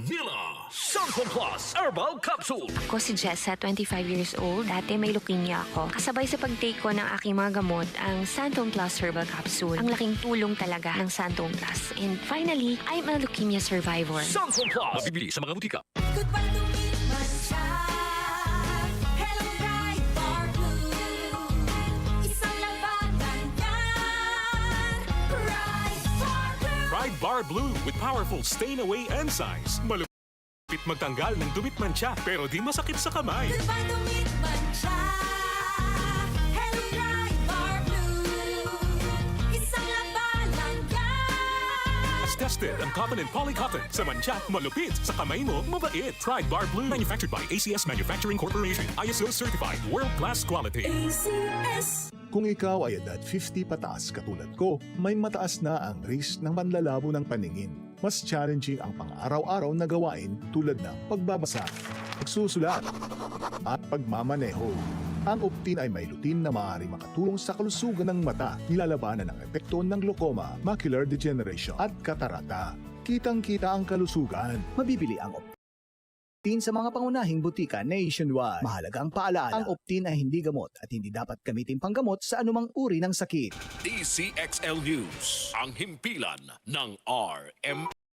Nila Santon Plus Herbal Capsule. Ako si Jessa, 25 years old. Dati may leukemia ako. Kasabay sa pag-take ko ng aking mga gamot, ang Santon Plus Herbal Capsule. Ang laking tulong talaga ng Santon Plus. And finally, I'm a leukemia survivor. Santon Plus. Mabibili sa mga butika. Goodbye to me, Masya. Hello, bright bar blue. Isang labanan yan. Bright bar blue. Pride Bar Blue with powerful stain-away enzymes. Malupit magtanggal ng dumit mancha pero di masakit sa kamay. Goodbye to me, Masya. Hello, bright bar blue. Isang labanan yan. As tested ang cotton and polycotton. Sa mancha, malupit. Sa kamay mo, mabait. Pride Bar Blue. Manufactured by ACS Manufacturing Corporation. ISO certified. World-class quality. ACS. Kung ikaw ay edad 50 pataas katulad ko, may mataas na ang risk ng panlalabo ng paningin. Mas challenging ang pang-araw-araw na gawain tulad ng pagbabasa, pagsusulat, at pagmamaneho. Ang Optin ay may lutin na maaari makatulong sa kalusugan ng mata, nilalabanan ang epekto ng glaucoma, macular degeneration at katarata. Kitang-kita ang kalusugan. Mabibili ang Optin sa mga pangunahing butika nationwide. Mahalaga ang paalala, ang Optin ay hindi gamot at hindi dapat gamitin panggamot sa anumang uri ng sakit. DCXL News. Ang himpilan ng RMN.